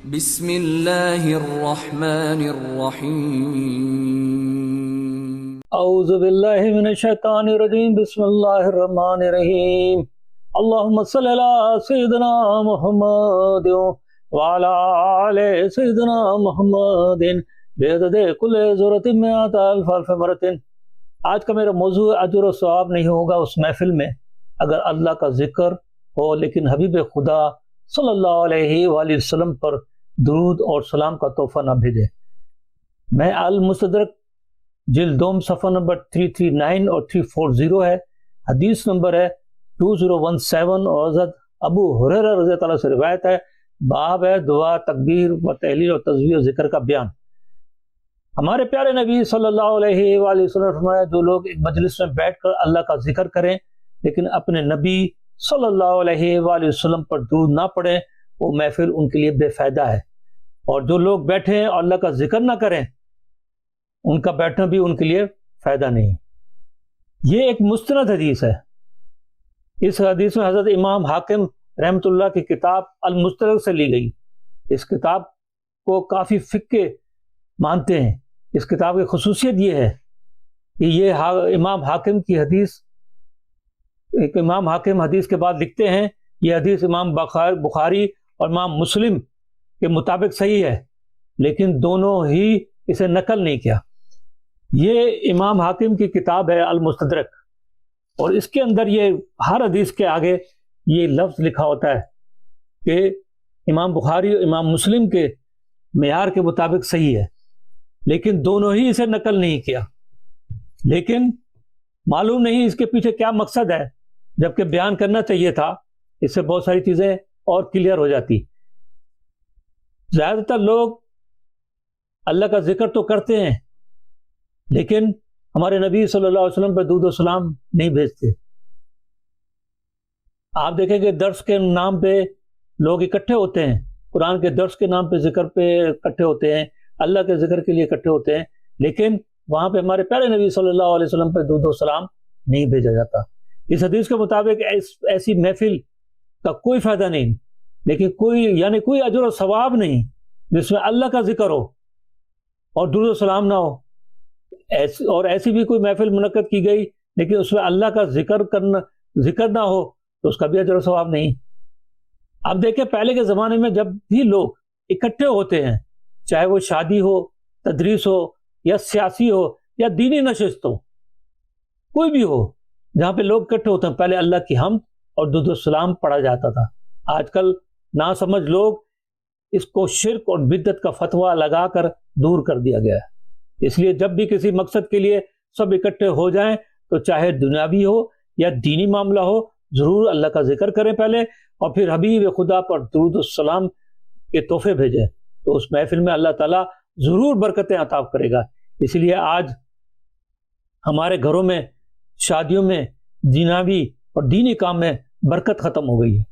بسم اللہ الرحمن الرحیم اعوذ باللہ من الشیطان الرجیم بسم اللہ الرحمن الرحیم اللہم صلی علی سیدنا محمد وعلی آل سیدنا محمد بعدد کل ذرۃ مئات الف الف مرۃ۔ آج کا میرا موضوع اجر و ثواب نہیں ہوگا اس محفل میں اگر اللہ کا ذکر ہو لیکن حبیب خدا صلی اللہ علیہ وآلہ وسلم پر درود اور سلام کا تحفہ نہ بھیجے۔ میں المستدرک جلد دوم صفحہ نمبر 339 اور 340 ہے، حدیث نمبر ہے 2017 اور حضرت ابو ہریرہ رضی اللہ عنہ سے روایت ہے، باب ہے دعا تکبیر و تحلیل و تسبیح و ذکر کا بیان۔ ہمارے پیارے نبی صلی اللہ علیہ وآلہ وسلم نے فرمایا جو لوگ ایک مجلس میں بیٹھ کر اللہ کا ذکر کریں لیکن اپنے نبی صلی اللہ علیہ وآلہ وسلم پر درود نہ پڑھیں وہ محفل ان کے لیے بے فائدہ ہے، اور جو لوگ بیٹھیں اور اللہ کا ذکر نہ کریں ان کا بیٹھنا بھی ان کے لیے فائدہ نہیں۔ یہ ایک مستند حدیث ہے۔ اس حدیث میں حضرت امام حاکم رحمۃ اللہ کی کتاب المستدرک سے لی گئی۔ اس کتاب کو کافی فقہ مانتے ہیں۔ اس کتاب کی خصوصیت یہ ہے کہ یہ امام حاکم کی حدیث، ایک امام حاکم حدیث کے بعد لکھتے ہیں یہ حدیث امام بخاری اور امام مسلم کے مطابق صحیح ہے، لیکن دونوں ہی اسے نقل نہیں کیا۔ یہ امام حاکم کی کتاب ہے المستدرک، اور اس کے اندر یہ ہر حدیث کے آگے یہ لفظ لکھا ہوتا ہے کہ امام بخاری اور امام مسلم کے معیار کے مطابق صحیح ہے، لیکن دونوں ہی اسے نقل نہیں کیا۔ لیکن معلوم نہیں اس کے پیچھے کیا مقصد ہے، جبکہ بیان کرنا چاہیے تھا، اس سے بہت ساری چیزیں اور کلیئر ہو جاتی۔ زیادہ تر لوگ اللہ کا ذکر تو کرتے ہیں لیکن ہمارے نبی صلی اللہ علیہ وسلم پہ درود و سلام نہیں بھیجتے۔ آپ دیکھیں کہ درس کے نام پہ لوگ اکٹھے ہوتے ہیں، قرآن کے درس کے نام پہ ذکر پہ اکٹھے ہوتے ہیں، اللہ کے ذکر کے لیے اکٹھے ہوتے ہیں، لیکن وہاں پہ ہمارے پیارے نبی صلی اللہ علیہ وسلم پہ درود و سلام نہیں بھیجا جاتا۔ اس حدیث کے مطابق ایسی محفل کا کوئی فائدہ نہیں، لیکن کوئی اجر و ثواب نہیں جس میں اللہ کا ذکر ہو اور درود و سلام نہ ہو، اور ایسی بھی کوئی محفل منعقد کی گئی لیکن اس میں اللہ کا ذکر نہ ہو تو اس کا بھی اجر و ثواب نہیں۔ اب دیکھیں پہلے کے زمانے میں جب بھی لوگ اکٹھے ہوتے ہیں، چاہے وہ شادی ہو، تدریس ہو، یا سیاسی ہو، یا دینی نشست ہو، کوئی بھی ہو، جہاں پہ لوگ اکٹھے ہوتے ہیں پہلے اللہ کی حمد اور درود و سلام پڑھا جاتا تھا۔ آج کل ناسمجھ لوگ اس کو شرک اور بدعت کا فتویٰ لگا کر دور کر دیا گیا ہے۔ اس لیے جب بھی کسی مقصد کے لیے سب اکٹھے ہو جائیں تو چاہے دنیاوی ہو یا دینی معاملہ ہو، ضرور اللہ کا ذکر کریں پہلے، اور پھر حبیب خدا پر درود و سلام کے تحفے بھیجیں، تو اس محفل میں اللہ تعالیٰ ضرور برکتیں عطا کرے گا۔ اس لیے آج ہمارے گھروں میں، شادیوں میں، دنیاوی اور دینی کام میں برکت ختم ہو گئی ہے۔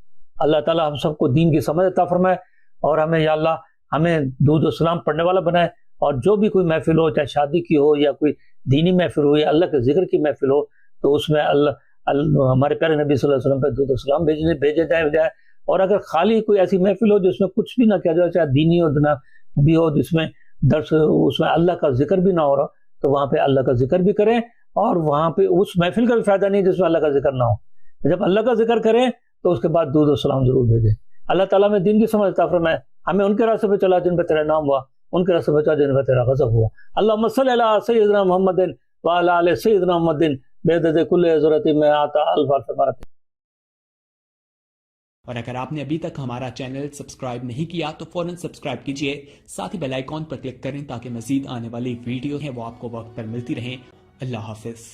اللہ تعالیٰ ہم سب کو دین کی سمجھ عطا فرمائے، اور ہمیں یا اللہ ہمیں درود و سلام پڑھنے والا بنائے، اور جو بھی کوئی محفل ہو، چاہے شادی کی ہو یا کوئی دینی محفل ہو یا اللہ کے ذکر کی محفل ہو، تو اس میں ہمارے پیارے نبی صلی اللہ علیہ وسلم پہ درود و سلام بھیجے جائے۔ اور اگر خالی کوئی ایسی محفل ہو جس میں کچھ بھی نہ کیا جائے، چاہے دینی ہو دنیاوی ہو، جس میں درس، اس میں اللہ کا ذکر بھی نہ ہو رہا، تو وہاں پہ اللہ کا ذکر بھی کریں، اور وہاں پہ اس محفل کا بھی فائدہ نہیں جس میں اللہ کا ذکر نہ ہو۔ جب اللہ کا ذکر کریں تو اس کے بعد درود و سلام ضرور بھیجیں۔ اللہ تعالیٰ میں دین کی سمجھ عطا فرمائے، ہمیں ان کے راستے پہ چلا جن پہ تیرا نام ہوا، ان کے راستے پہ چلا جن پہ تیرا غضب ہوا۔ اللہم صلی علی سیدنا محمد وعلی آل سیدنا محمد بعدد کل ذرۃ مئات الف الف مرۃ۔ اور اگر آپ نے ابھی تک ہمارا چینل سبسکرائب نہیں کیا تو فوراً سبسکرائب کیجئے، ساتھ ہی بیل آئیکن پر کلک کریں تاکہ مزید آنے والی ویڈیو ہیں وہ آپ کو وقت پر ملتی رہیں۔ اللہ حافظ۔